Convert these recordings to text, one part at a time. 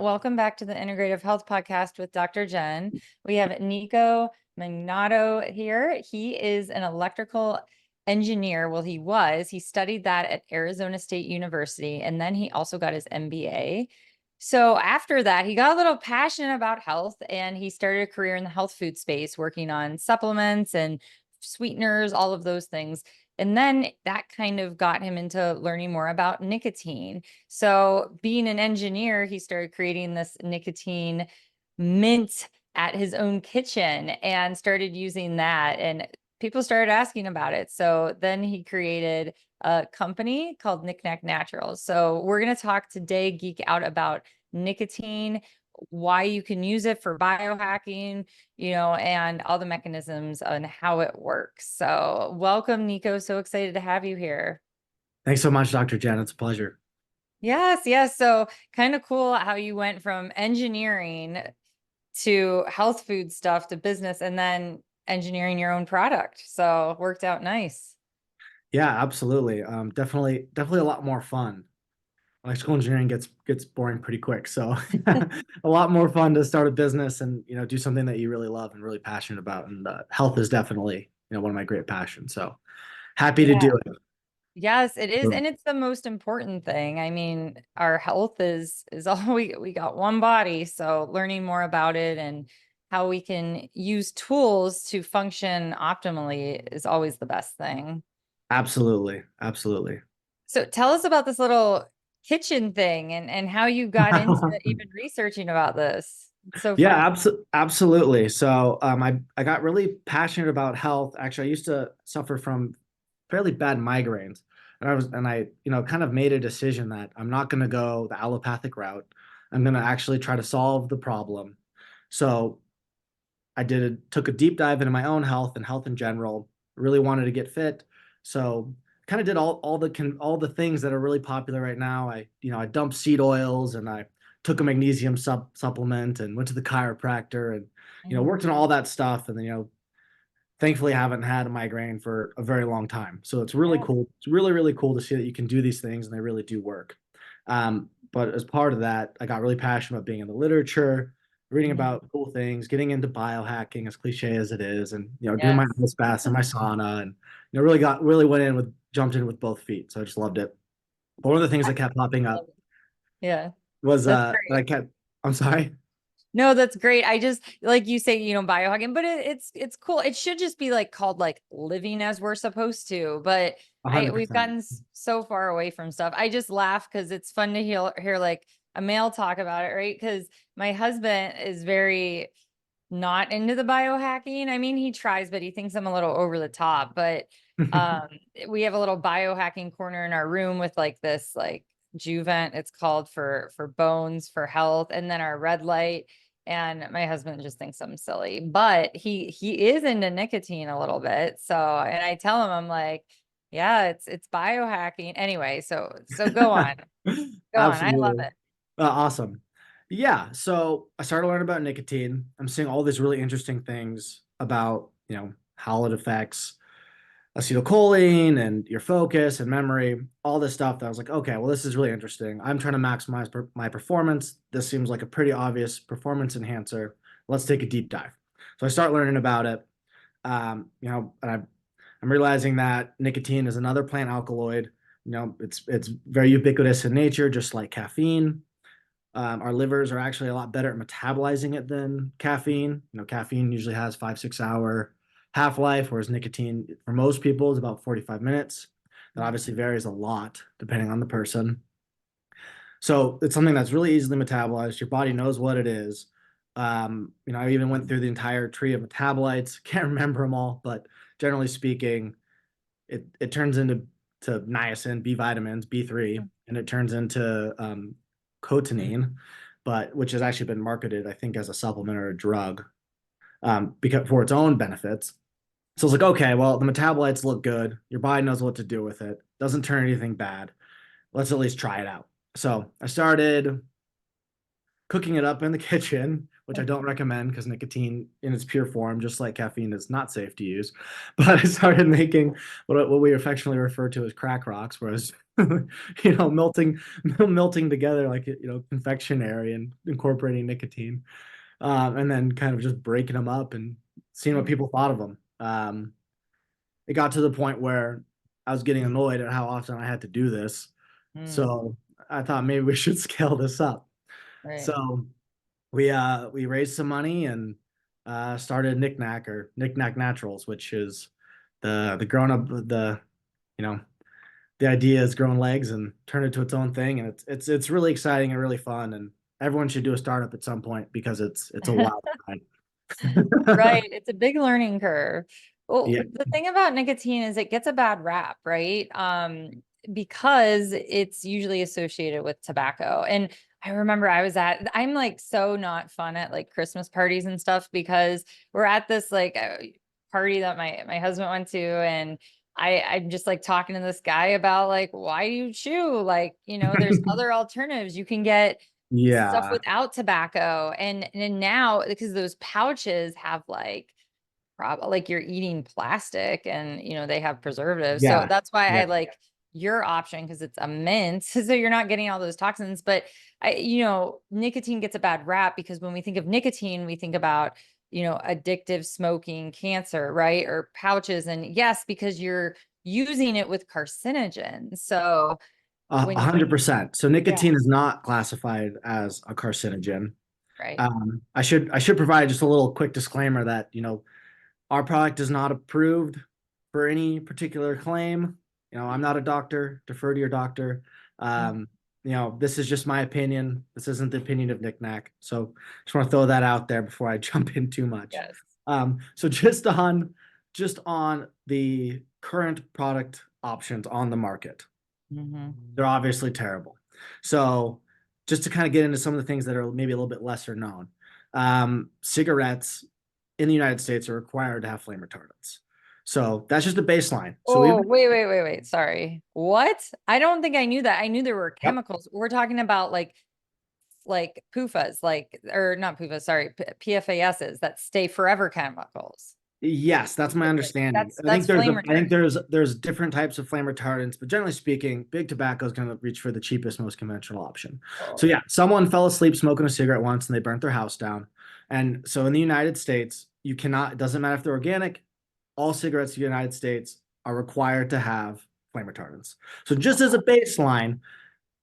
Welcome back to the Integrative Health Podcast with Dr. Jen. We have Nicco Magnotto here. He is an electrical engineer. Well, he studied that at Arizona State University, and then he also got his MBA. So after that, he got a little passionate about health, and he started a career in the health food space, working on supplements and sweeteners, all of those things. And then that kind of got him into learning more about nicotine. So being an engineer, he started creating this nicotine mint at his own kitchen and started using that. And people started asking about it. So then he created a company called Nic Nac Naturals. So we're going to talk today, geek out about nicotine, why you can use it for biohacking, and all the mechanisms and how it works. So welcome, Nicco. So excited to have you here. Thanks so much, Dr. Jen. It's a pleasure. Yes. So kind of cool how you went from engineering to health food stuff to business and then engineering your own product. So it worked out nice. Yeah, absolutely. Definitely a lot more fun. Electrical engineering gets boring pretty quick, so a lot more fun to start a business and do something that you really love and really passionate about. And health is definitely one of my great passions. So happy to Yeah. do it. Yes, it is. So, And it's the most important thing. I mean, our health is all we got one body. So learning more about it and how we can use tools to function optimally is always the best thing. absolutely, absolutely. So tell us about this little kitchen thing and how you got into even researching about this. It's so fun. Yeah, absolutely. So I got really passionate about health. Actually, I used to suffer from fairly bad migraines, and I kind of made a decision that I'm not going to go the allopathic route. I'm going to actually try to solve the problem. So took a deep dive into my own health and health in general. Really wanted to get fit, so kind of did all the things that are really popular right now. I dumped seed oils and I took a magnesium supplement and went to the chiropractor and Mhm. worked on all that stuff. And then thankfully I haven't had a migraine for a very long time. So it's really Yeah. cool. It's really cool to see that you can do these things and they really do work. But as part of that, I got really passionate about being in the literature, reading Mhm. about cool things, getting into biohacking, as cliche as it is, and doing my Yes. ice baths and my sauna, and jumped in with both feet. So I just loved it. But one of the things that kept popping up Yeah. was That's that I great. kept. I'm sorry. No, that's great. I just like you say, biohacking, but it's cool. It should just be like called like living as we're supposed to. But we've 100%. gotten so far away from stuff. I just laugh because it's fun to hear like a male talk about it, right? Because my husband is very not into the biohacking. I mean, he tries, but he thinks I'm a little over the top. But um, we have a little biohacking corner in our room with like this like Juvent, it's called for bones for health, and then our red light. And my husband just thinks I'm silly, but he is into nicotine a little bit. So, and I tell him, I'm like, yeah, it's biohacking anyway. So go on, go on. I love Absolutely. it. Awesome. Yeah. So I started learning about nicotine. I'm seeing all these really interesting things about, how it affects acetylcholine and your focus and memory, all this stuff that I was like, okay, well, this is really interesting. I'm trying to maximize my performance. This seems like a pretty obvious performance enhancer. Let's take a deep dive. So I start learning about it. And I'm realizing that nicotine is another plant alkaloid. It's very ubiquitous in nature, just like caffeine. Our livers are actually a lot better at metabolizing it than caffeine. Caffeine usually has 5, 6 hour half life, whereas nicotine for most people is about 45 minutes. That obviously varies a lot depending on the person. So it's something that's really easily metabolized. Your body knows what it is. I even went through the entire tree of metabolites. Can't remember them all, but generally speaking, it turns into niacin, B vitamins, B3, and it turns into cotinine, but which has actually been marketed, I think, as a supplement or a drug because for its own benefits. So it's like, okay, well, the metabolites look good. Your body knows what to do with it. Doesn't turn anything bad. Let's at least try it out. So I started cooking it up in the kitchen, which I don't recommend because nicotine in its pure form, just like caffeine, is not safe to use. But I started making what we affectionately refer to as crack rocks, whereas melting melting together like confectionery and incorporating nicotine, and then kind of just breaking them up and seeing what Mm, people thought of them. It got to the point where I was getting annoyed at how often I had to do this. mm, So I thought maybe we should scale this up. right. So we raised some money and started Nic Nac or Nic Nac Naturals, which is the grown up you know the idea is growing legs and turn it to its own thing, and it's really exciting and really fun, and everyone should do a startup at some point because it's a wild ride. Right. It's a big learning curve. Well, Yeah. the thing about nicotine is it gets a bad rap, right? Because it's usually associated with tobacco. And I remember I'm like so not fun at like Christmas parties and stuff because we're at this like party that my husband went to, and I'm just like talking to this guy about like, why do you chew? Like, there's other alternatives. You can get stuff Yeah. without tobacco, and now because those pouches have like like you're eating plastic, and they have preservatives, so Yeah. that's why Yeah. I like your option because it's a mint so you're not getting all those toxins. But nicotine gets a bad rap because when we think of nicotine we think about addictive smoking, cancer, right, or pouches. And yes, because you're using it with carcinogens, so A when 100%. So yeah, nicotine is not classified as a carcinogen. right. I should provide just a little quick disclaimer that our product is not approved for any particular claim. I'm not a doctor. Defer to your doctor. Mm, Um, this is just my opinion. This isn't the opinion of Nic Nac. So just want to throw that out there before I jump in too much. yes. So just on the current product options on the market, Hmm. they're obviously terrible. So just to kind of get into some of the things that are maybe a little bit lesser known, cigarettes in the United States are required to have flame retardants. So that's just a baseline. So Oh, even wait. Sorry. What? I don't think I knew that. I knew there were yep, chemicals. We're talking about like PUFAs, like, or not PUFAs, sorry, PFASs that stay forever chemicals. yes, that's my Specific. understanding. That's flame I think retardant. there's different types of flame retardants, but generally speaking, big tobacco is going to reach for the cheapest, most conventional option. So Oh. yeah, someone fell asleep smoking a cigarette once and they burnt their house down. And so in the United States, you cannot, it doesn't matter if they're organic, all cigarettes in the United States are required to have flame retardants. So just as a baseline,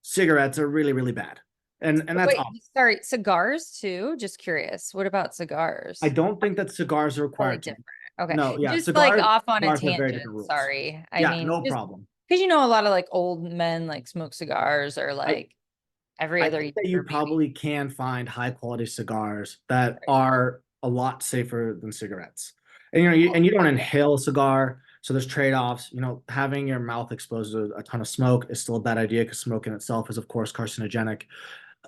cigarettes are really, really bad. And that's Wait, all. sorry, cigars too? Just curious. What about I cigars? don't think that cigars are Totally required to. different. Okay. No, yeah, Just like off on a cigars have very tangent. different rules. Sorry. I Yeah, mean, no just problem. because a lot of like old men like smoke cigars, or I like every I other think year that you maybe. probably can find high quality cigars that Right. are a lot safer than cigarettes. And you don't Yeah. inhale a cigar, so there's trade-offs. Having your mouth exposed to a ton of smoke is still a bad idea because smoke in itself is of course carcinogenic.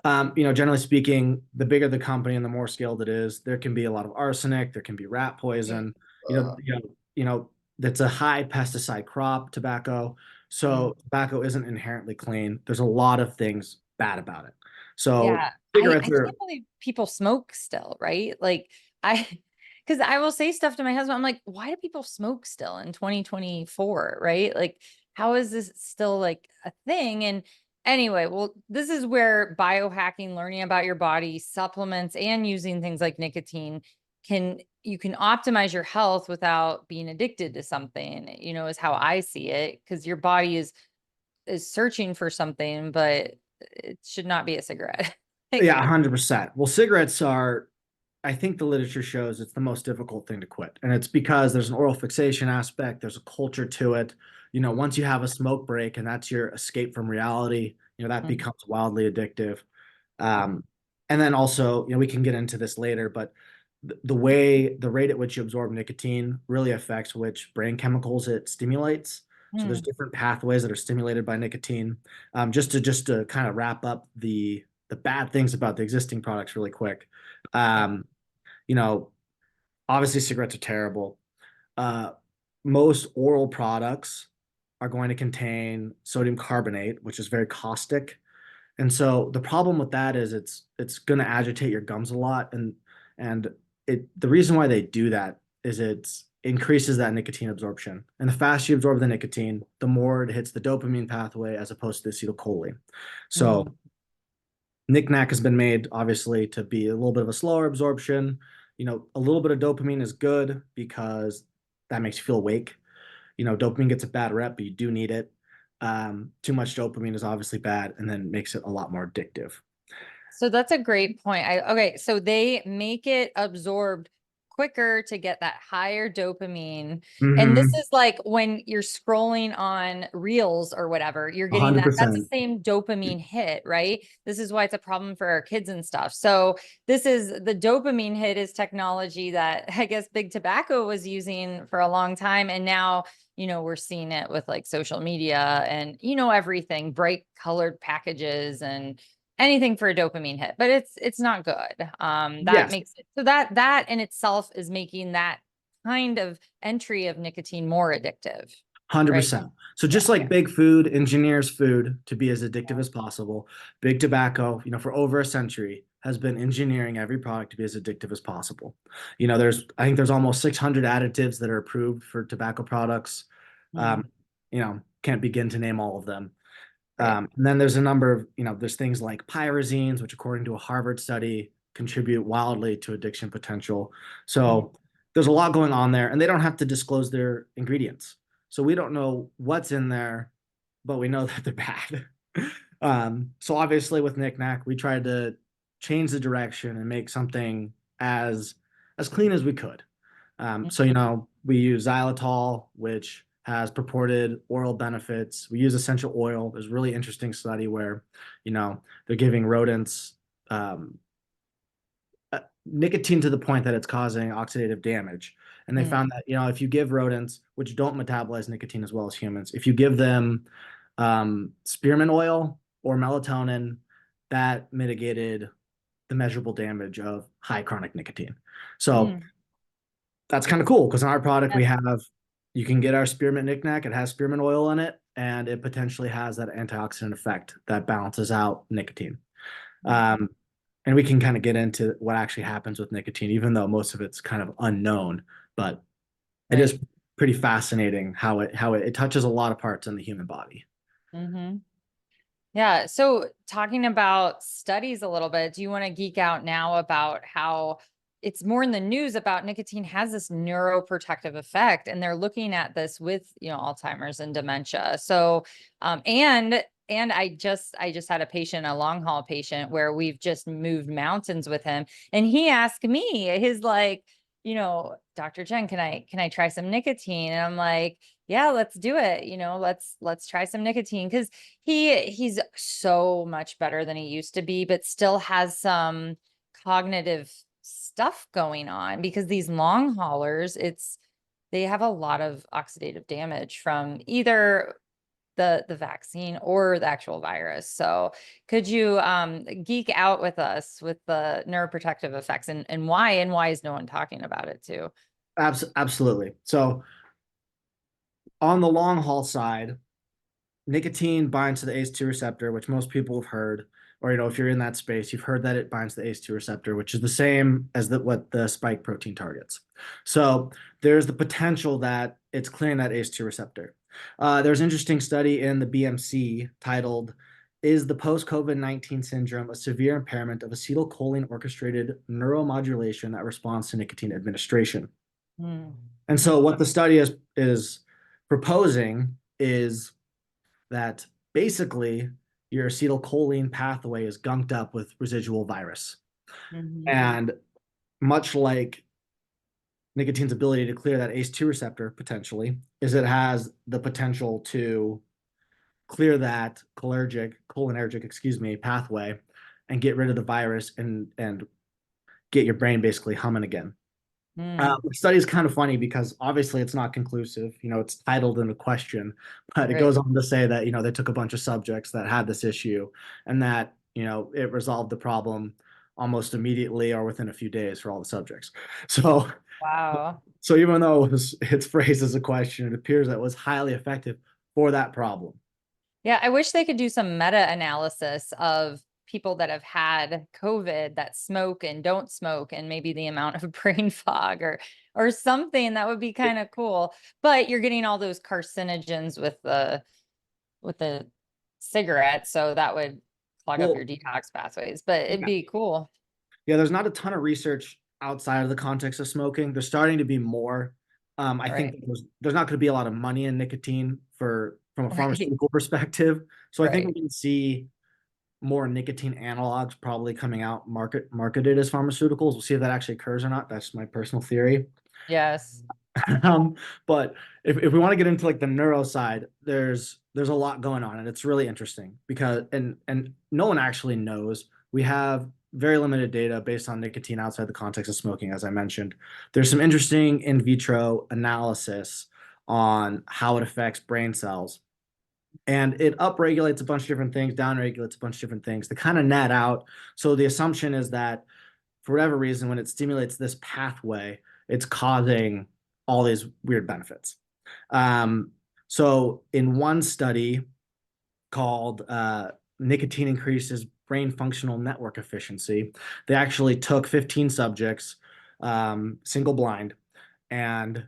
Generally speaking, the bigger the company and the more scaled it is, there can be a lot of arsenic, there can be rat Right. poison. You know, Ugh. you know, you know, that's a high pesticide crop, tobacco. Mm. So tobacco isn't inherently clean. There's a lot of things bad about it. So Yeah, I cigarettes are, can't believe people smoke still, right? Like I, because I will say stuff to my husband. I'm like, why do people smoke still in 2024, right? Like, how is this still like a thing? And anyway, well, this is where biohacking, learning about your body, supplements, and using things like nicotine you can optimize your health without being addicted to something, is how I see it. Because your body is searching for something, but it should not be a cigarette. yeah, Like, 100%. Well, cigarettes are, I think the literature shows it's the most difficult thing to quit. And it's because there's an oral fixation aspect, there's a culture to it. Once you have a smoke break and that's your escape from reality, that mhm, becomes wildly addictive. Um, and then also, we can get into this later, but the rate at which you absorb nicotine really affects which brain chemicals it stimulates. So there's mm, different pathways that are stimulated by nicotine. Just to kind of wrap up the bad things about the existing products really quick. yeah, Um, you know, Obviously cigarettes are terrible. Uh, Most oral products are going to contain sodium carbonate, which is very caustic. And so the problem with that is it's going to agitate your gums a lot, and the reason why they do that is increases that nicotine absorption. And the faster you absorb the nicotine, the more it hits the dopamine pathway as opposed to the acetylcholine. So Mm, Nic Nac has been made obviously to be a little bit of a slower absorption. A little bit of dopamine is good because that makes you feel awake. Dopamine gets a bad rep, but you do need it. Too much dopamine is obviously bad and then makes it a lot more addictive. So that's a great point. Okay, so they make it absorbed quicker to get that higher dopamine. And this Mm-hmm. is like when you're scrolling on Reels or whatever, you're getting that's the 100%. same dopamine hit, right? This is why it's a problem for our kids and stuff. So this is the dopamine hit is technology that I guess big tobacco was using for a long time. And now, we're seeing it with like social media and, everything, bright colored packages and anything for a dopamine hit, but it's not good. That Yes. makes it so that in itself is making that kind of entry of nicotine more addictive, right? 100%. So Yeah. just like big food engineers food to be as addictive as possible, big tobacco, for over a century has been engineering every product to be as addictive as possible. I think there's almost 600 additives that are approved for tobacco products. Mm, Can't begin to name all of them. right. And then there's a number of, there's things like pyrazines, which according to a Harvard study contribute wildly to addiction potential. Mm, So there's a lot going on there, and they don't have to disclose their ingredients. So we don't know what's in there, but we know that they're bad. So obviously with Nic Nac, we tried to change the direction and make something as clean as we could. So, mm, we use xylitol, which has purported oral benefits. We use essential oil. There's a really interesting study where, they're giving rodents um, nicotine to the point that it's causing oxidative damage. And they mm, found that, if you give rodents, which don't metabolize nicotine as well as humans, if you give them spearmint oil or melatonin, that mitigated the measurable damage of high chronic nicotine. So mm. that's kind of cool because in our product Yes. you can get our spearmint Nic Nac. It has spearmint oil in it, and it potentially has that antioxidant effect that balances out nicotine. Mm, Um, and we can kind of get into what actually happens with nicotine, even though most of it's kind of unknown. But it is right. pretty fascinating how it touches a lot of parts in the human body. Mm-hmm. Yeah. So talking about studies a little bit, do you want to geek out now about how it's more in the news about nicotine has this neuroprotective effect, and they're looking at this with, Alzheimer's and dementia. So, and I just had a patient, a long haul patient where we've just moved mountains with him, and he asked me, his like, Dr. Jen, can I try some nicotine? And I'm like, yeah, let's do it. Let's try some nicotine because he's so much better than he used to be, but still has some cognitive stuff going on because these long haulers, they have a lot of oxidative damage from either the vaccine or the actual virus. So could you geek out with us with the neuroprotective effects and why is no one talking about it too? Absolutely. So on the long haul side, nicotine binds to the ACE2 receptor, which most people have heard, or if you're in that space, you've heard that it binds to the ACE2 receptor, which is the same as what the spike protein targets. So there's the potential that it's clearing that ACE2 receptor. There's an interesting study in the BMC titled, "Is the post-COVID-19 syndrome a severe impairment of acetylcholine orchestrated neuromodulation that responds to nicotine administration?" Mm, And so what the study is proposing is that basically your acetylcholine pathway is gunked up with residual virus. mhm, And much like nicotine's ability to clear that ACE2 receptor potentially, is it has the potential to clear that cholinergic, excuse me, pathway and get rid of the virus and get your brain basically humming again. mm, The study is kind of funny because obviously it's not conclusive. It's titled in a question, but it right. goes on to say that, they took a bunch of subjects that had this issue and that, it resolved the problem almost immediately or within a few days for all the subjects. So, Wow. so even though it's phrased as a question, it appears that it was highly effective for that problem. Yeah, I wish they could do some meta-analysis of people that have had COVID that smoke and don't smoke, and maybe the amount of brain fog or something that would be kind of cool. But you're getting all those carcinogens with the cigarette, so that would clog up your Well, detox pathways, but it'd yeah. be cool. Yeah, there's not a ton of research outside of the context of smoking. There's starting to be more. I think Right. there's not going to be a lot of money in nicotine from a Right. pharmaceutical perspective. So I think we Right. can see more nicotine analogs probably coming out marketed as pharmaceuticals. We'll see if that actually occurs or not. That's my personal theory. Yes. But if we want to get into like the neuro side, there's a lot going on, and it's really interesting because and no one actually knows. We have very limited data based on nicotine outside the context of smoking, as I mentioned. There's some interesting in vitro analysis on how it affects brain cells. And it upregulates a bunch of different things, downregulates a bunch of different things to kind of net out. So the assumption is that for whatever reason, when it stimulates this pathway, it's causing all these weird benefits. Um, so in one study called Nicotine Increases Brain Functional Network Efficiency, they actually took 15 subjects, single blind, and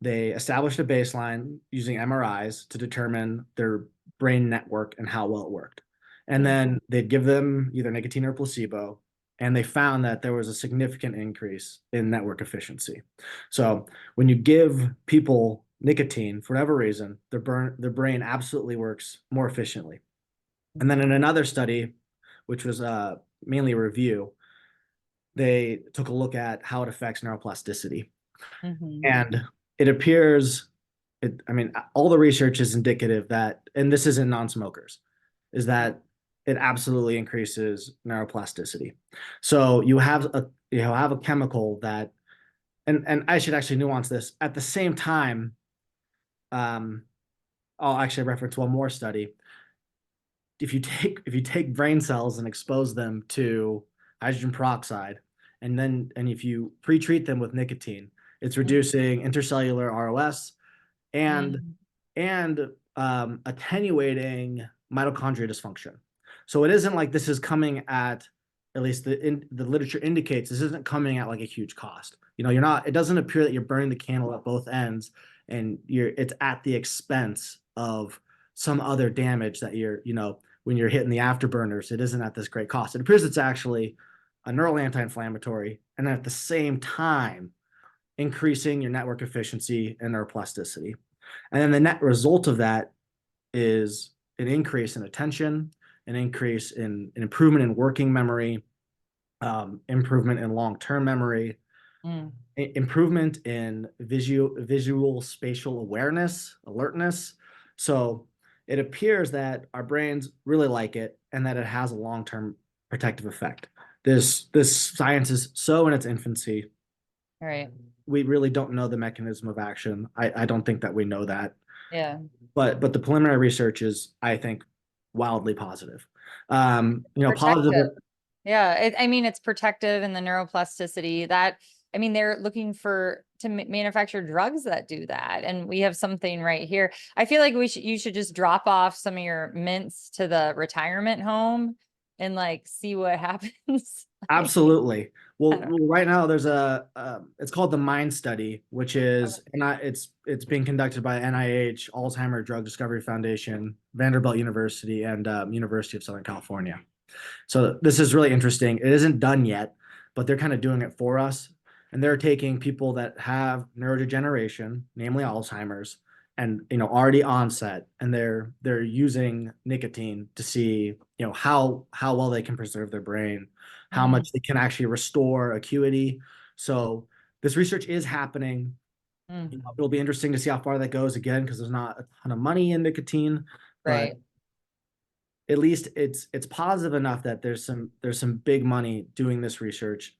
they established a baseline using MRIs to determine their brain network and how well it worked. And Mm. then they'd give them either nicotine or placebo, and they found that there was a significant increase in network efficiency. So when you give people nicotine for whatever reason, their brain absolutely works more efficiently. And then in another study, which was mainly a review, they took a look at how it affects neuroplasticity. Mhm. And it appears, I mean, all the research is indicative that, and this isn't non-smokers, is that it absolutely increases neuroplasticity. So you have a chemical that, and I should actually nuance this. At the same time, um, I'll actually reference one more study. If you take brain cells and expose them to hydrogen peroxide, and if you pre-treat them with nicotine, it's Mm. reducing intercellular ROS and Mm. attenuating mitochondria dysfunction. So it isn't like this is coming at least the literature indicates this isn't coming at like a huge cost. You're not. It doesn't appear that you're burning the candle at both ends, and it's at the expense of some other damage that when you're hitting the afterburners, it isn't at this great cost. It appears it's actually a neural anti-inflammatory, and at the same time increasing your network efficiency and neuroplasticity. And then the net result of that is an increase in attention, an increase in an improvement in working memory, improvement in long-term memory, Mm. improvement in visual spatial awareness, alertness. So it appears that our brains really like it and that it has a long-term protective effect. This science is so in its infancy. All right. We really don't know the mechanism of action. I don't think that we know that, Yeah. but the preliminary research is, I think, wildly positive. Positive. Protective. Yeah. I mean, it's protective and the neuroplasticity that, I mean, they're looking to manufacture drugs that do that. And we have something right here. I feel like you should just drop off some of your mints to the retirement home and like see what happens. Like, Absolutely. I Well, don't right now there's it's called the MIND study, which know. is, and it's being conducted by NIH, Alzheimer Drug Discovery Foundation, Vanderbilt University, and University of Southern California. So this is really interesting. It isn't done yet, but they're kind of doing it for us. And they're taking people that have neurodegeneration, namely Alzheimer's, and already onset, and they're using nicotine to see how well they can preserve their brain, how Mm. much they can actually restore acuity. So this research is happening. Mm. It'll be interesting to see how far that goes again, because there's not a ton of money in nicotine, but Right. at least it's positive enough that there's some big money doing this research,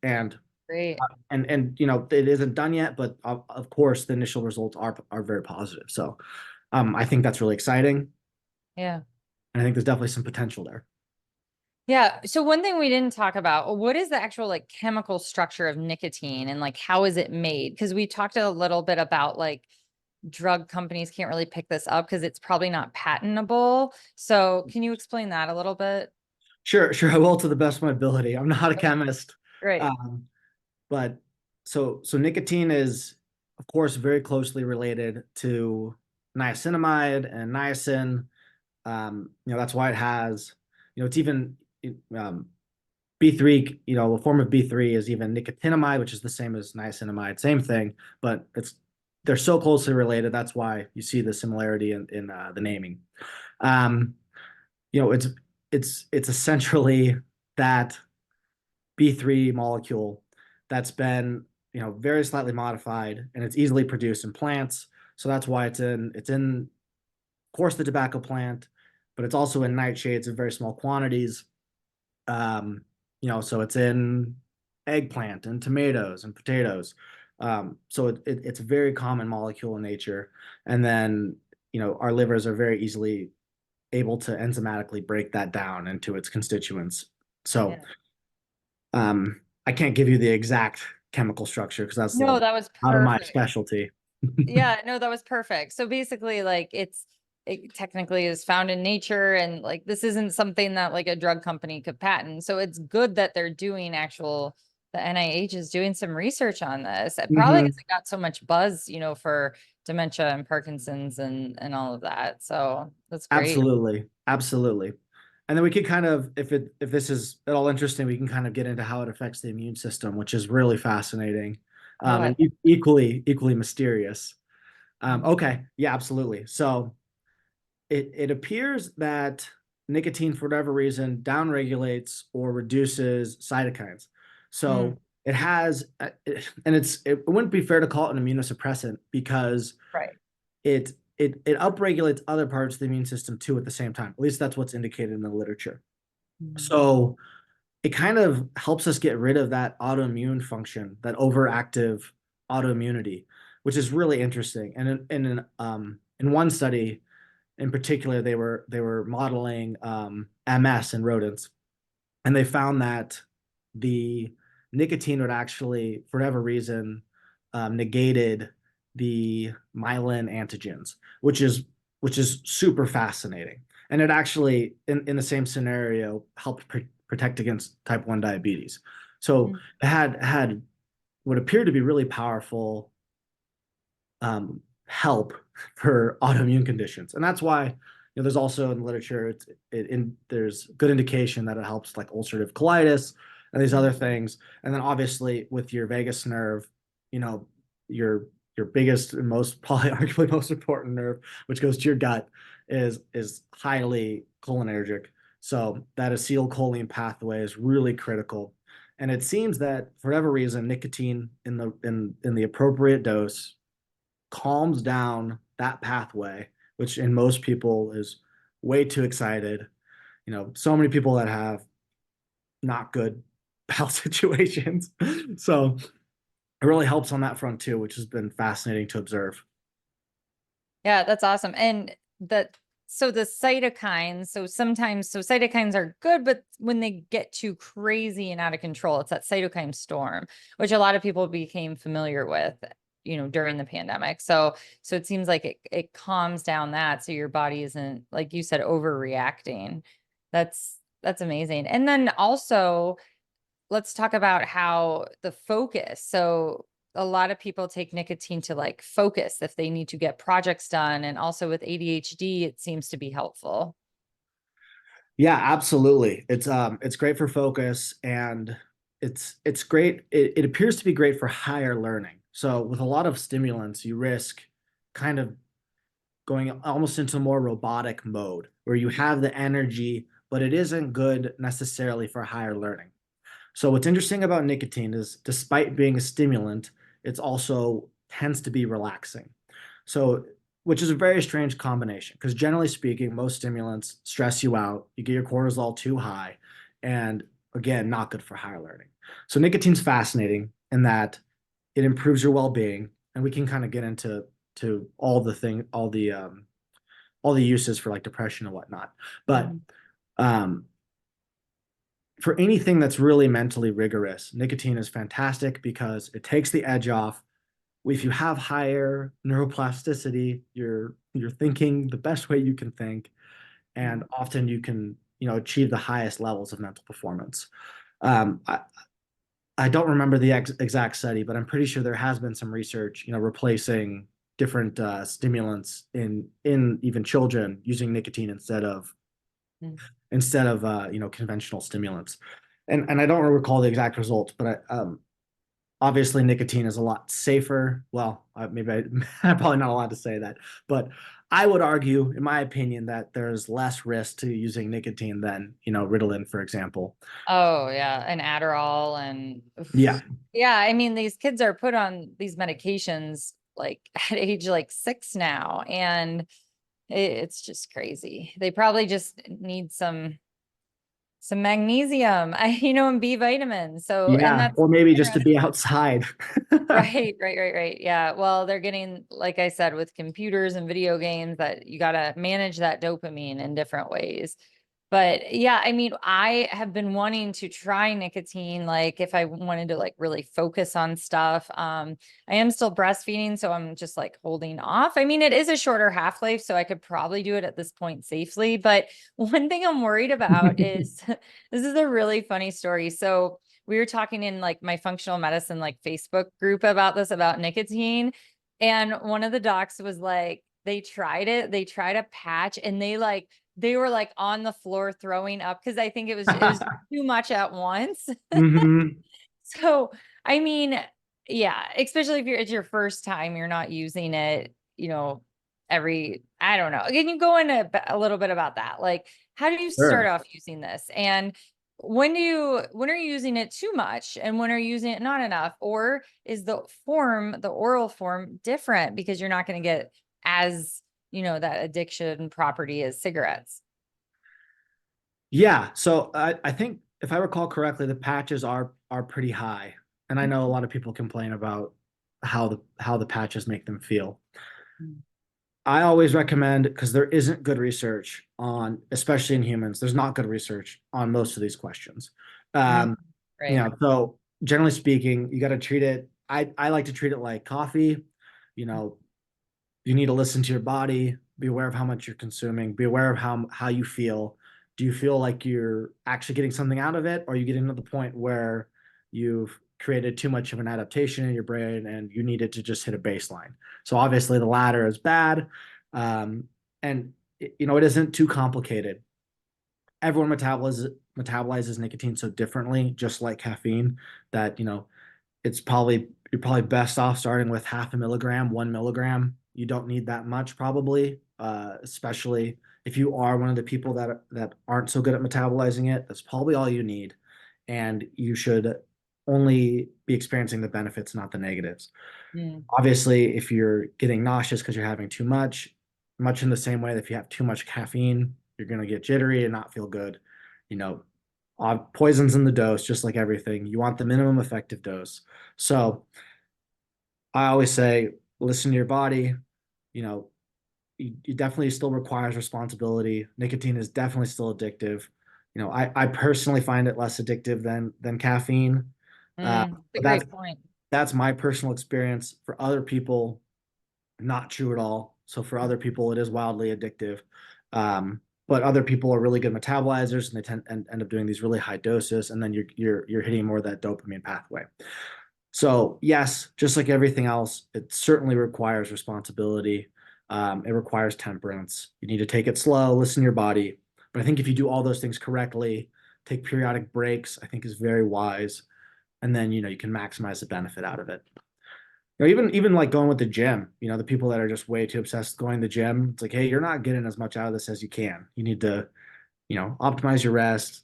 Great. and it isn't done yet, but of course the initial results are very positive. So I think that's really exciting, Yeah. and I think there's definitely some potential there. Yeah. So one thing we didn't talk about, what is the actual like chemical structure of nicotine and like how is it made? Because we talked a little bit about like drug companies can't really pick this up because it's probably not patentable. So can you explain that a little bit? Sure, I will to the best of my ability. I'm not a Okay, chemist. great. Um, but so nicotine is, of course, very closely related to niacinamide and niacin. That's why it has, it's even um, B3, a form of B3 is even nicotinamide, which is the same as niacinamide, same thing, but they're so closely related. That's why you see the similarity in the naming. Um, you know, it's essentially that B3 molecule that's been, very slightly modified, and it's easily produced in plants. So that's why it's in, of course, the tobacco plant, but it's also in nightshades in very small quantities. Um, so it's in eggplant and tomatoes and potatoes. So it's a very common molecule in nature. And then, our livers are very easily able to enzymatically break that down into its constituents. So Yeah. I can't give you the exact chemical structure because that's a No, little that was out of my perfect. specialty. Yeah, no, that was perfect. So basically, like it technically is found in nature, and like this isn't something that like a drug company could patent. So it's good that they're doing the NIH is doing some research on this. It probably Mhm. because it got so much buzz, for dementia and Parkinson's and all of that. So that's great. Absolutely. And then we could kind of, if this is at all interesting, we can kind of get into how it affects the immune system, which is really fascinating, Oh, I and love equally mysterious. Mhm. Okay, yeah, absolutely. So it appears that nicotine, for whatever reason, downregulates or reduces cytokines. Mm, So it has, and it wouldn't be fair to call it an immunosuppressant because right. it upregulates other parts of the immune system too at the same time. At least that's what's indicated in the literature. Mhm. So it kind of helps us get rid of that autoimmune function, that overactive autoimmunity, which is really interesting. And in one study in particular, they were modeling MS in rodents, and they found that the nicotine would actually, for whatever reason, negated the myelin antigens, which is super fascinating. And it actually, in the same scenario, helped protect against type 1 diabetes. So Mm, it had what appeared to be really powerful help for autoimmune conditions, and that's why there's also in the literature there's good indication that it helps like ulcerative colitis and these mm, other things. And then obviously with your vagus nerve, you know your your biggest and most probably arguably most important nerve, which goes to your gut, is highly cholinergic. So that acetylcholine pathway is really critical. And it seems that for whatever reason, nicotine in the appropriate dose calms down that pathway, which in most people is way too excited. So many people that have not good health situations. So it really helps on that front too, which has been fascinating to observe. Yeah, that's awesome. And that so the cytokines, so cytokines are good, but when they get too crazy and out of control, it's that cytokine storm, which a lot of people became familiar with, during the pandemic. So it seems like it calms down that so your body isn't, like you said, overreacting. That's amazing. And then also let's talk about how the focus. So a lot of people take nicotine to like focus if they need to get projects done. And also with ADHD, it seems to be helpful. Yeah, absolutely. It's great for focus, and it's great. It appears to be great for higher learning. So with a lot of stimulants, you risk kind of going almost into more robotic mode where you have the energy, but it isn't good necessarily for higher learning. So what's interesting about nicotine is despite being a stimulant, it's also tends to be relaxing. So, which is a very strange combination because generally speaking, most stimulants stress you out, you get your cortisol too high, and again, not good for higher learning. So nicotine's fascinating in that it improves your well-being, and we can kind of get into all the all the uses for like depression and whatnot. But Mhm. um, for anything that's really mentally rigorous, nicotine is fantastic because it takes the edge off. If you have higher neuroplasticity, you're thinking the best way you can think, and often you can achieve the highest levels of mental performance. Um, I, I don't remember the exact study, but I'm pretty sure there has been some research, replacing different stimulants in even children using nicotine Mm. conventional stimulants. And I don't recall the exact results, but obviously nicotine is a lot safer. Well, I'm probably not allowed to say that, but I would argue, in my opinion, that there's less risk to using nicotine than, Ritalin, for example. Oh yeah, and Adderall and Yeah. oof. Yeah, I mean these kids are put on these medications like at age like 6 now, and it's just crazy. They probably just need some magnesium, and B vitamins. So, and Yeah. that's Or maybe just to be interesting. outside. Right. Yeah. Well, they're getting, like I said, with computers and video games that you got to manage that dopamine in different ways. But yeah, I mean, I have been wanting to try nicotine, like if I wanted to like really focus on stuff. I am still breastfeeding, so I'm just like holding off. I mean, it is a shorter half-life, so I could probably do it at this point safely. But one thing I'm worried about is this is a really funny story. So we were talking in like my functional medicine like Facebook group about this, about nicotine. And one of the docs was like, they tried it, they tried a patch, and they were like on the floor throwing up because I think it was too much at once. Hmm. So, I mean, yeah, especially if it's your first time, you're not using it, I don't know. Can you go into a little bit about that? Like, how do you start Sure. off using this? And when are you using it too much? And when are you using it not enough? Or is the oral form different because you're not going to get as, that addiction property as cigarettes? Yeah. So I think if I recall correctly, the patches are pretty high. And I know a lot of people complain about how the patches make them feel. Mm. I always recommend, because there isn't good research on, especially in humans, there's not good research on most of these questions. Mm. Um, Right. so generally speaking, you got to treat it. I like to treat it like coffee. You know, you need to listen to your body, be aware of how much you're consuming, be aware of how you feel. Do you feel like you're actually getting something out of it, or are you getting to the point where you've created too much of an adaptation in your brain and you need it to just hit a baseline? So obviously the latter is bad. um, and it isn't too complicated. Everyone metabolizes nicotine so differently, just like caffeine, that you're probably best off starting with half a milligram, 1 milligram. You don't need that much probably, especially if you are one of the people that aren't so good at metabolizing it. That's probably all you need, and you should only be experiencing the benefits, not the negatives. Mm. Obviously, if you're getting nauseous because you're having too much in the same way that if you have too much caffeine, you're going to get jittery and not feel good. You know, poisons in the dose, just like everything. You want the minimum effective dose. So I always say, listen to your body. You know, it definitely still requires responsibility. Nicotine is definitely still addictive. I personally find it less addictive than caffeine. It's a But that's great point. that's my personal experience. For other people, not true at all. So for other people, it is wildly addictive. But other people are really good metabolizers, and they end up doing these really high doses, and then you're hitting more of that dopamine pathway. So yes, just like everything else, it certainly requires responsibility. It requires temperance. You need to take it slow, listen to your body. But I think if you do all those things correctly, take periodic breaks, I think is very wise. And then you can maximize the benefit out of it. Even like going with the gym, the people that are just way too obsessed with going to the gym, it's like, hey, you're not getting as much out of this as you can. You need to, optimize your rest,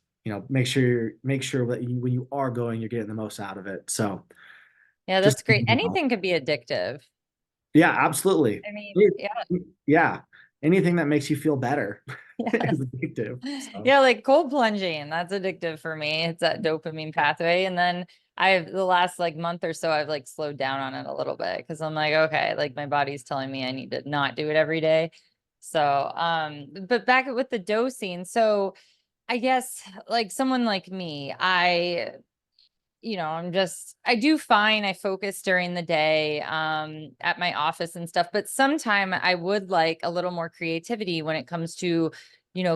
make sure that when you are going, you're getting the most out of it. So Yeah, just that's great. Anything could be addictive. yeah, absolutely. I mean, yeah. Yeah. Anything that makes you feel better Yes. is addictive. So Yeah, like cold plunging, that's addictive for me. It's that dopamine pathway. And then the last like month or so, I've like slowed down on it a little bit because I'm like, okay, like my body's telling me I need to not do it every day. So, but back with the dosing. So I guess like someone like me, I do fine. I focus during the day, at my office and stuff, but sometime I would like a little more creativity when it comes to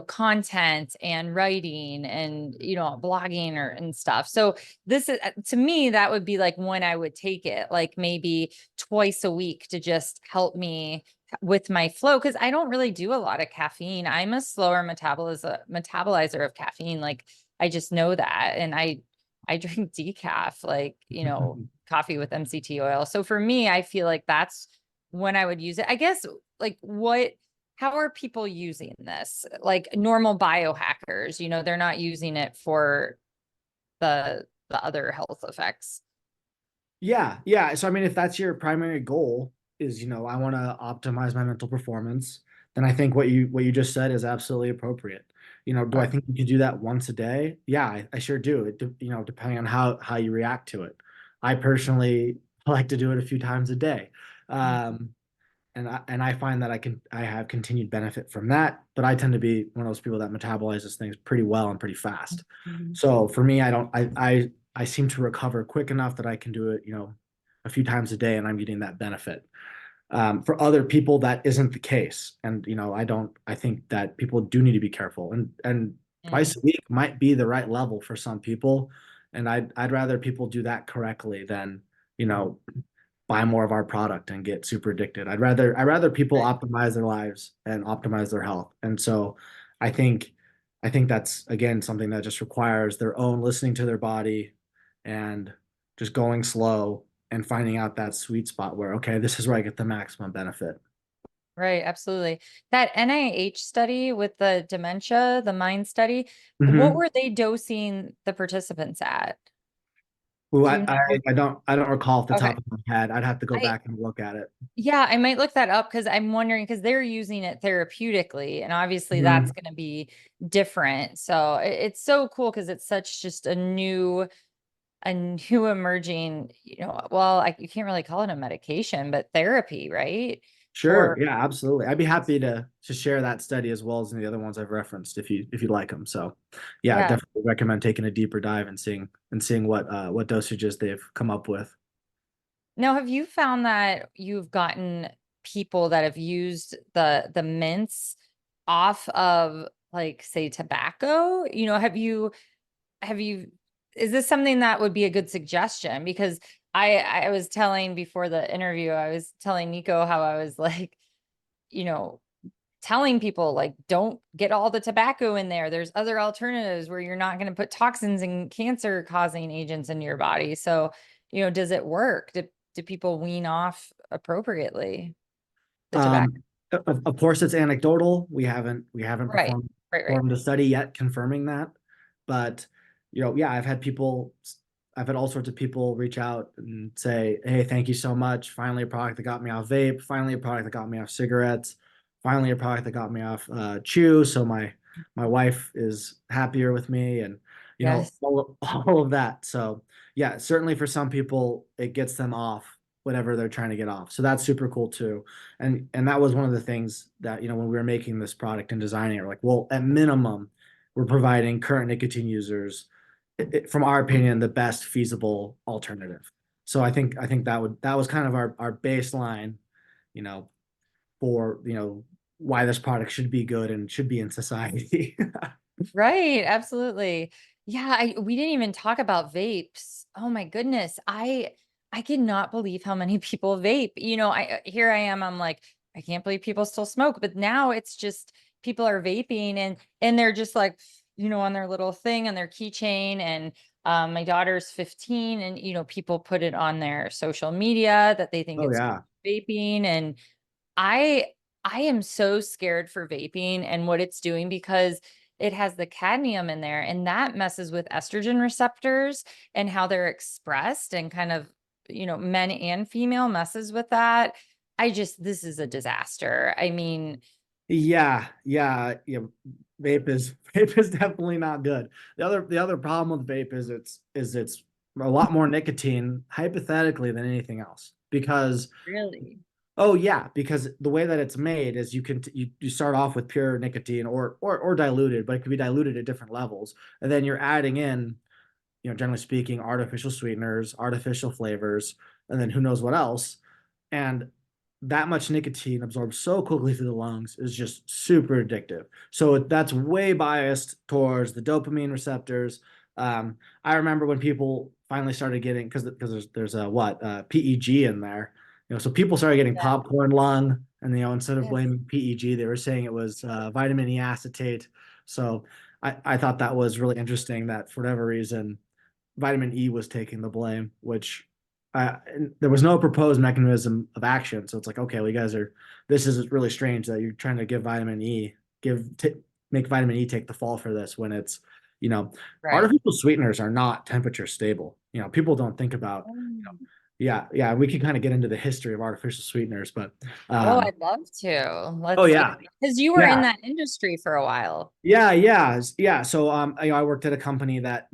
content and writing and, blogging and stuff. So this is, to me, that would be like when I would take it, like maybe twice a week to just help me with my flow. Cause I don't really do a lot of caffeine. I'm a slower metabolizer of caffeine. Like I just know that. And I drink decaf, like, coffee with MCT oil. So for me, I feel like that's when I would use it. I guess, like, how are people using this? Like normal biohackers, they're not using it for the other health effects. Yeah, yeah. So I mean, if that's your primary goal is, I want to optimize my mental performance, then I think what you just said is absolutely appropriate. Do I think you can do that once a day? Yeah, I sure do. Depending on how you react to it. I personally like to do it a few times a day. Um, and I find that I have continued benefit from that, but I tend to be one of those people that metabolizes things pretty well and pretty fast. Mhm. So for me, I don't I seem to recover quick enough that I can do it, a few times a day and I'm getting that benefit. For other people, that isn't the case. And I think that people do need to be careful, and Mm. twice a week might be the right level for some people. And I'd rather people do that correctly than, you know, buy more of our product and get super addicted. I'd rather people Right. optimize their lives and optimize their health. And so I think I think that's again something that just requires their own listening to their body and just going slow and finding out that sweet spot where, okay, this is where I get the maximum benefit. Right, absolutely. That NIH study with the dementia, the mind study, what Mm-hmm. were they dosing the participants at? Ooh, Do I, you I know? I don't recall off the Okay. top of my head. I'd have to go I back and look at it. Yeah, I might look that up because I'm wondering because they're using it therapeutically, and obviously that's Mhm. going to be different. So it's so cool because it's such just a new emerging, well, you can't really call it a medication, but therapy, right? Sure. For Yeah, absolutely. I'd be happy to share that study as well as the other ones I've referenced if you like them. So, yeah, yeah. definitely recommend taking a deeper dive and seeing what dosages they've come up with. Now, have you found that you've gotten people that have used the mints off of, like, say, tobacco? Have you is this something that would be a good suggestion? Because I was telling before the interview, I was telling Nico how I was like, you know, telling people like don't get all the tobacco in there. There's other alternatives where you're not going to put toxins and cancer causing agents in your body. So, does it work? Do people wean off appropriately the tobacco? Um, of course, it's anecdotal. We haven't Right. Right, right. performed a study yet confirming that, but yeah, I've had all sorts of people reach out and say, "Hey, thank you so much. Finally, a product that got me off vape. Finally, a product that got me off cigarettes. Finally, a product that got me off chew. So my wife is happier with me, and Yes. all of that. So yeah, certainly for some people, it gets them off whatever they're trying to get off. So that's super cool too. And that was one of the things that when we were making this product and designing it, we're like, well, at minimum, we're providing current nicotine users, from our opinion, the best feasible alternative. So I think that was kind of our baseline, you know, for why this product should be good and should be in society. Right, absolutely. Yeah, we didn't even talk about vapes. Oh my goodness. I cannot believe how many people vape. Here I am, I'm like, I can't believe people still smoke, but now it's just people are vaping and they're just like, on their little thing on their keychain and my daughter's 15 and people put it on their social media that they think Oh it's good yeah. vaping and I I am so scared for vaping and what it's doing because it has the cadmium in there and that messes with estrogen receptors and how they're expressed and kind of, men and female messes with that. This is a disaster. I mean, Yeah. Vape is vape is definitely not good. The other problem with vape is it's a lot more nicotine hypothetically than anything else because really. oh yeah, because the way that it's made is you start off with pure nicotine or diluted, but it could be diluted at different levels, and then you're adding in, generally speaking, artificial sweeteners, artificial flavors, and then who knows what else. And that much nicotine absorbed so quickly through the lungs is just super addictive. So that's way biased towards the dopamine receptors. I remember when people finally started getting, because there's a what PEG in there, so people started getting Yeah. popcorn lung, and instead of Yes. blaming PEG, they were saying it was vitamin E acetate. So I thought that was really interesting that for whatever reason vitamin E was taking the blame, which there was no proposed mechanism of action. So it's like, okay, well, this is really strange that you're trying to give vitamin E, make vitamin E take the fall for this when it's, you know, Right. artificial sweeteners are not temperature stable. People don't think about, Mm. yeah, we can kind of get into the history of artificial sweeteners, but, Oh, um, I'd love to. oh Let's, yeah, because you were in yeah. that industry for a while. Yeah. So, I worked at a company that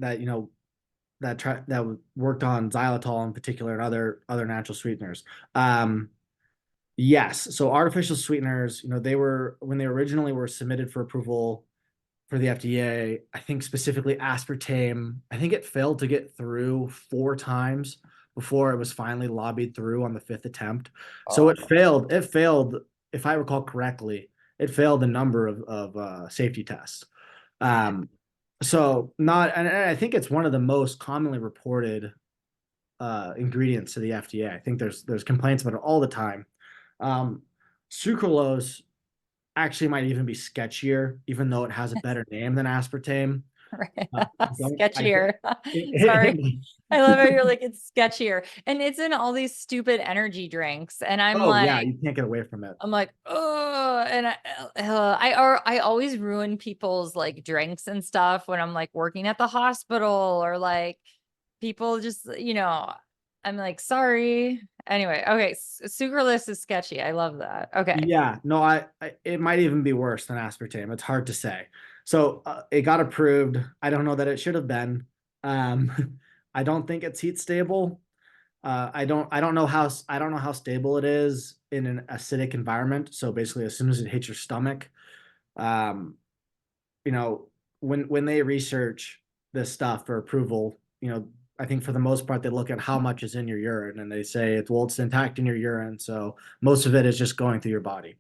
worked on xylitol in particular and other natural sweeteners. Um, yes, so artificial sweeteners, they were when they originally were submitted for approval for the FDA. I think specifically aspartame. I think it failed to get through 4 times before it was finally lobbied through on the fifth attempt. So it Oh, failed. It failed, if I recall correctly. It failed a number of safety tests. Um, so not, and I think it's one of the most commonly reported ingredients to the FDA. I think there's complaints about it all the time. Um, Sucralose actually might even be sketchier, even though it has a better name than aspartame. right. Don't I? Sketchier. Sorry. I love how you're like, it's sketchier. And it's in all these stupid energy drinks. And Oh yeah, you can't get away from it. I'm like, oh, and I always ruin people's like drinks and stuff when I'm like working at the hospital or like people just, I'm like, sorry. Anyway, okay, sucralose is sketchy. I love that. Okay. Yeah, no, it might even be worse than aspartame. It's hard to say. So it got approved. I don't know that it should have been. I don't think it's heat stable. I don't know how stable it is in an acidic environment. So basically, as soon as it hits your stomach, um, you know, when they research this stuff for approval, I think for the most part they look at how much is in your urine and they say it's intact in your urine, so most of it is just going through your body.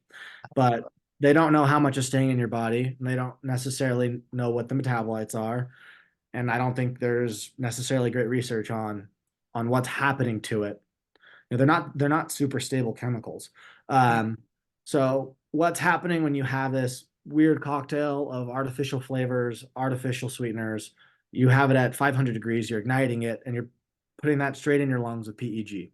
But they don't know how much is staying in your body, and they don't necessarily know what the metabolites are, and I don't think there's necessarily great research on what's happening to it. They're not super stable chemicals. Um, so what's happening when you have this weird cocktail of artificial flavors, artificial sweeteners? You have it at 500 degrees, you're igniting it, and you're putting that straight in your lungs with PEG.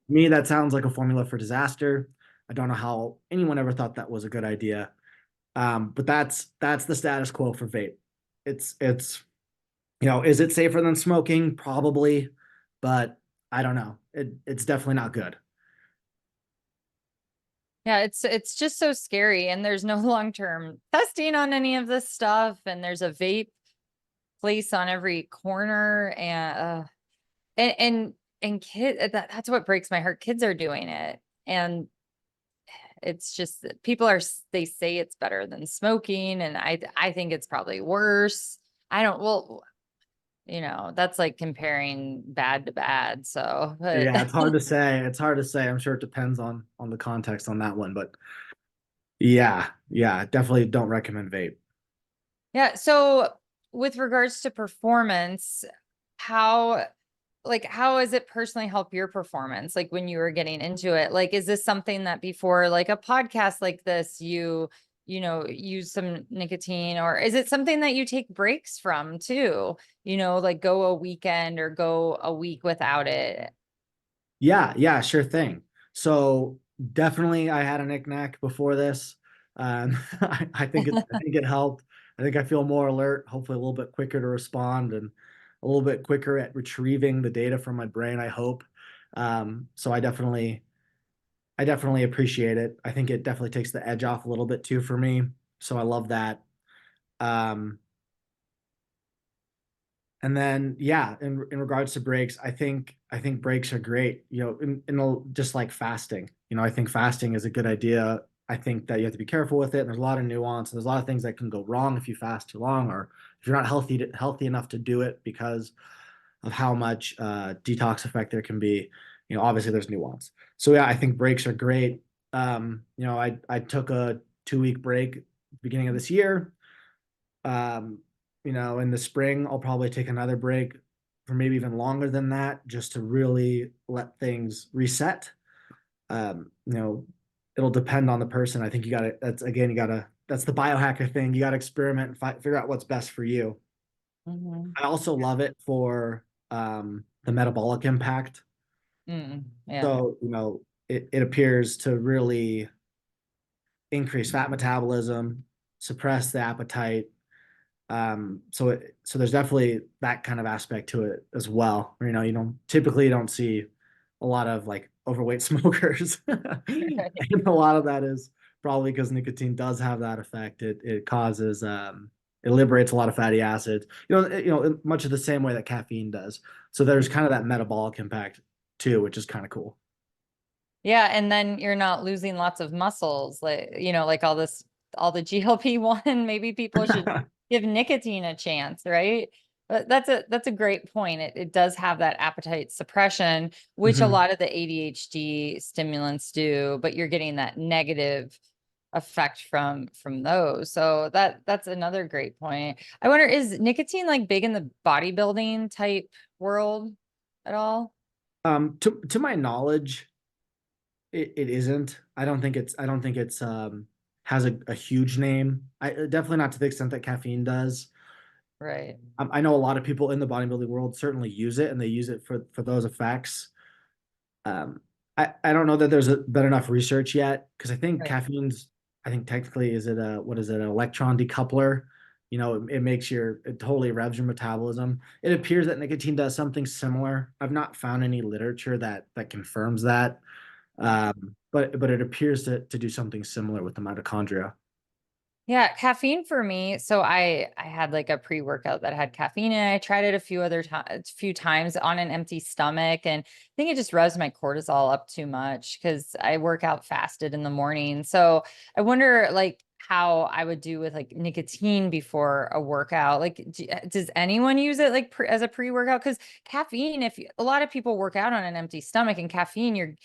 Me, that sounds like a formula for disaster. I don't know how anyone ever thought that was a good idea. But that's the status quo for vape. It's is it safer than smoking? Probably, but I don't know. It's definitely not good. Yeah, it's just so scary and there's no long-term testing on any of this stuff and there's a vape place on every corner and kid that's what breaks my heart. Kids are doing it and it's just that they say it's better than smoking and I think it's probably worse. I don't well, that's like comparing bad to bad. So, but Yeah, it's hard to say. It's hard to say. I'm sure it depends on the context on that one, but yeah, definitely don't recommend vape. yeah, so with regards to performance, how how has it personally helped your performance? Like when you were getting into it, like, is this something that before like a podcast like this, use some nicotine, or is it something that you take breaks from too? Like go a weekend or go a week without it. Yeah, sure thing. So definitely I had a knick-knack before this. I think it helped. I think I feel more alert, hopefully a little bit quicker to respond and a little bit quicker at retrieving the data from my brain, I hope. So I definitely appreciate it. I think it definitely takes the edge off a little bit too for me. So I love that. Um, And then, yeah, in regards to breaks, I think breaks are great. Just like fasting. I think fasting is a good idea. I think that you have to be careful with it. And there's a lot of nuance. And there's a lot of things that can go wrong if you fast too long, or if you're not healthy enough to do it because of how much detox effect there can be. obviously there's nuance. So yeah, I think breaks are great. I took a 2 week break beginning of this year. Um, in the spring, I'll probably take another break for maybe even longer than that, just to really let things reset. You know, it'll depend on the person. I think that's the biohacker thing. You gotta experiment and figure out what's best for you. Mhm. I also love it for the metabolic impact. Yeah. So, it appears to really increase fat metabolism, suppress the appetite. So there's definitely that kind of aspect to it as well. You don't see a lot of like overweight smokers. And a lot of that is probably because nicotine does have that effect. It liberates a lot of fatty acids, much of the same way that caffeine does. So there's kind of that metabolic impact too, which is kind of cool. Yeah, and then you're not losing lots of muscles, like all the GLP-1. Maybe people should give nicotine a chance, right? But that's a great point. It does have that appetite suppression, which a Mhm. lot of the ADHD stimulants do, but you're getting that negative effect from those. So that's another great point. I wonder, is nicotine like big in the bodybuilding type world at all? To my knowledge, it isn't. I don't think it's has a huge name. Definitely not to the extent that caffeine does. Right. I know a lot of people in the bodybuilding world certainly use it, and they use it for those effects. Um, I don't know that been enough research yet, because Right. I think technically, what is it, an electron decoupler? It totally revs your metabolism. It appears that nicotine does something similar. I've not found any literature that confirms that. But it appears to do something similar with the mitochondria. Yeah, caffeine for me. So I had like a pre-workout that had caffeine in it. I tried it a few times on an empty stomach, and I think it just revs my cortisol up too much because I work out fasted in the morning. So I wonder like how I would do with like nicotine before a workout. Like, does anyone use it like as a pre-workout? Because caffeine, a lot of people work out on an empty stomach, and caffeine,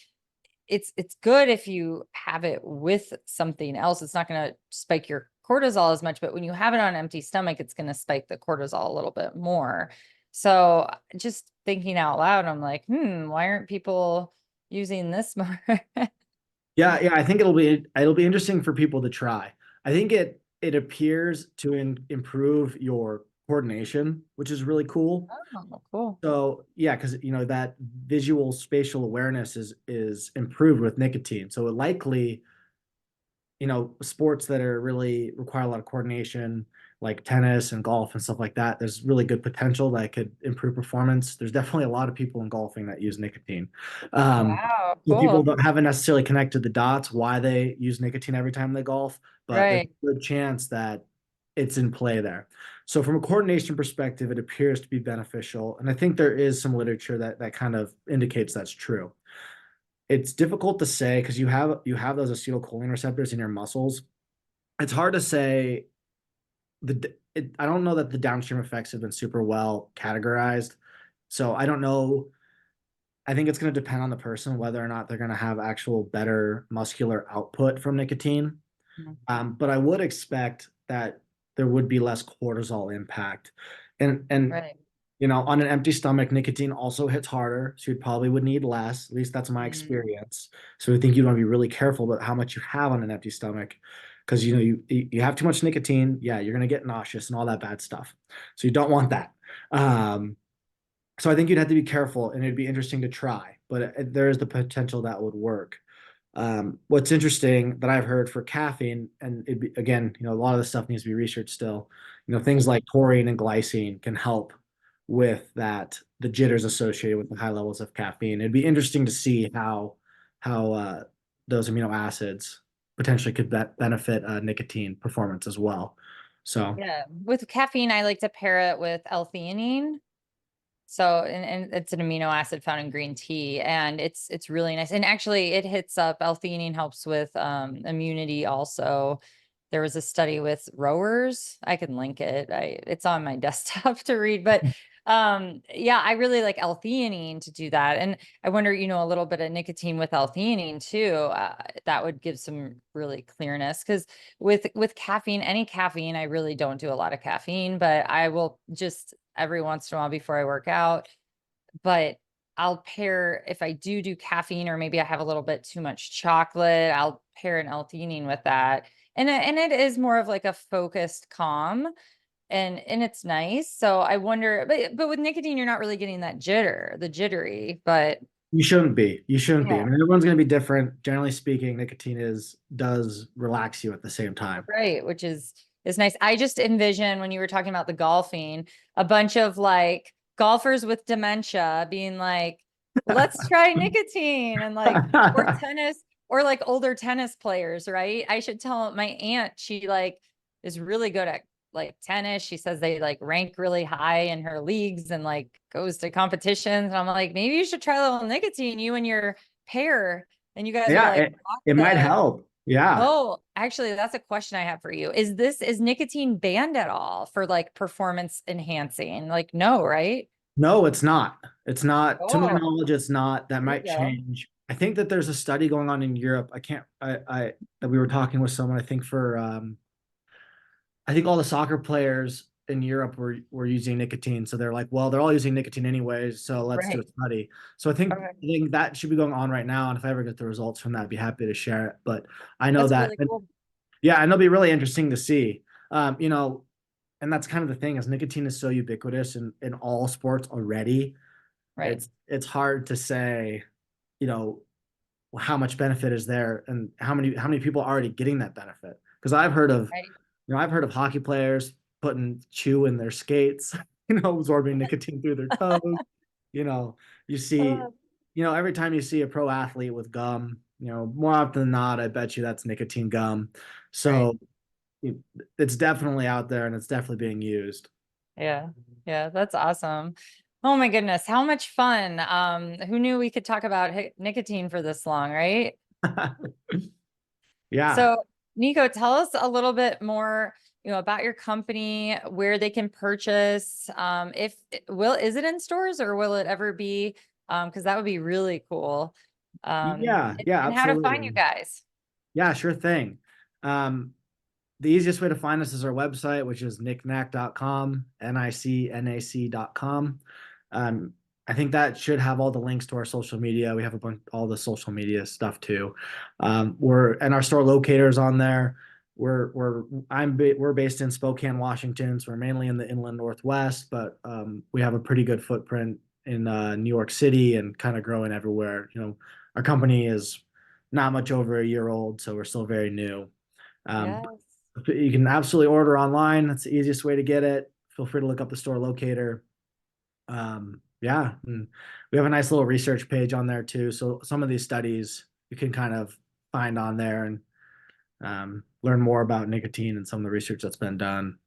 it's good if you have it with something else. It's not going to spike your cortisol as much, but when you have it on an empty stomach, it's going to spike the cortisol a little bit more. So just thinking out loud, I'm like, why aren't people using this more? Yeah, I think it'll be interesting for people to try. I think it appears to improve your coordination, which is really cool. Oh, cool. So yeah, because that visual spatial awareness is improved with nicotine. So it likely, sports that are really require a lot of coordination, like tennis and golf and stuff like that, there's really good potential that could improve performance. There's definitely a lot of people in golfing that use nicotine. Um, Wow, so people cool. haven't necessarily connected the dots why they use nicotine every time they golf, but there's Right. a good chance that it's in play there. So from a coordination perspective, it appears to be beneficial, and I think there is some literature that kind of indicates that's true. It's difficult to say because you have those acetylcholine receptors in your muscles. It's hard to say I don't know that the downstream effects have been super well categorized. So I don't know. I think it's going to depend on the person whether or not they're going to have actual better muscular output from nicotine. Mhm. But I would expect that there would be less cortisol impact. And Right. on an empty stomach, nicotine also hits harder, so you probably would need less. At least that's my Mm, experience. So I think you want to be really careful about how much you have on an empty stomach, because you have too much nicotine, yeah, you're gonna get nauseous and all that bad stuff. So you don't want that. Um, so I think you'd have to be careful, and it'd be interesting to try, but there is the potential that would work. What's interesting that I've heard for caffeine, and again, a lot of the stuff needs to be researched still. Things like taurine and glycine can help with the jitters associated with the high levels of caffeine. It'd be interesting to see how those amino acids potentially could benefit nicotine performance as well. So yeah. With caffeine, I like to pair it with L-theanine. So, and it's an amino acid found in green tea, and it's really nice. And actually, it hits up. L-theanine helps with immunity also. There was a study with rowers. I can link it. It's on my desktop to read, but Yeah, I really like L-theanine to do that. And I wonder, a little bit of nicotine with L-theanine too, that would give some really clearness. Because with caffeine, any caffeine, I really don't do a lot of caffeine, but I will just every once in a while before I work out. But I'll pair, if I do caffeine, or maybe I have a little bit too much chocolate, I'll pair an L-theanine with that. And it is more of like a focused calm, and it's nice. So I wonder, but with nicotine, you're not really getting that the jittery, but You shouldn't be. You shouldn't be. I yeah, mean, everyone's going to be different. Generally speaking, nicotine does relax you at the same time. right, which is nice. I just envision when you were talking about the golfing, a bunch of like golfers with dementia being like, let's try nicotine, and like, or tennis, or like older tennis players, right? I should tell my aunt, she like is really good at like tennis. She says they like rank really high in her leagues and like goes to competitions. And I'm like, maybe you should try a little nicotine, you and your pair, and you guys will Yeah, like rock it might the. help. Yeah. Oh, actually, that's a question I have for you. Is nicotine banned at all for like performance enhancing? Like, no, right? No, it's not. It's not. To my Oh, knowledge, it's not. That there you might go. change. I think that there's a study going on in Europe. I can't. I that we were talking with someone. I think for I think all the soccer players in Europe were using nicotine. So they're like, well, they're all using nicotine anyways. So let's do a Right. study. So Okay. I think that should be going on right now. And if I ever get the results from that, I'd be happy to share it. But I know That's that, really cool. yeah, and it'll be really interesting to see. You know, and that's kind of the thing is nicotine is so ubiquitous in all sports already. Right. It's hard to say, you know, how much benefit is there and how many people are already getting that benefit. Because Right. I've heard of hockey players putting chew in their skates, absorbing nicotine through their toes. You know, you see, Uh, every time you see a pro athlete with gum, more often than not, I bet you that's nicotine gum. right. So it's definitely out there and it's definitely being used. Yeah. Yeah. That's awesome. Oh my goodness. How much fun. Who knew we could talk about nicotine for this long, right? Yeah. So, Nicco, tell us a little bit more, about your company, where they can purchase. If is it in stores, or will it ever be? Because that would be really cool. Yeah, And, yeah, and how to find you absolutely. guys. Yeah, sure thing. Um, the easiest way to find us is our website, which is nicnac.com, nicnac.com. Um, I think that should have all the links to our social media. We have all the social media stuff too. And our store locator's on there. We're based in Spokane, Washington, so we're mainly in the inland Northwest, but we have a pretty good footprint in New York City and kind of growing everywhere. Our company is not much over a year old, so we're still very new. Um, Yes. you can absolutely order online. That's the easiest way to get it. Feel free to look up the store locator. Yeah, and we have a nice little research page on there too. So some of these studies you can kind of find on there and learn more about nicotine and some of the research that's been done.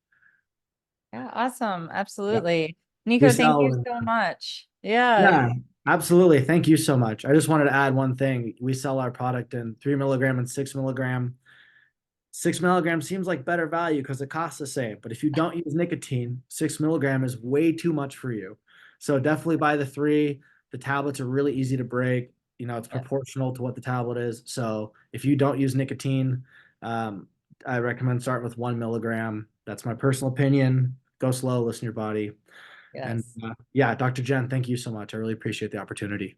Yeah. Awesome. Yeah. Absolutely. We Nico, thank you sell, so much. Yeah. yeah, absolutely. Thank you so much. I just wanted to add one thing. We sell our product in 3 milligram and 6 milligram. 6 milligram seems like better value because it costs the same. But if you don't use nicotine, 6 milligram is way too much for you. So definitely buy the three. The tablets are really easy to break. It's Yeah. proportional to what the tablet is. So if you don't use nicotine, um, I recommend starting with 1 milligram. That's my personal opinion. Go slow, listen to your body. And Yes. yeah, Dr. Jen, thank you so much. I really appreciate the opportunity.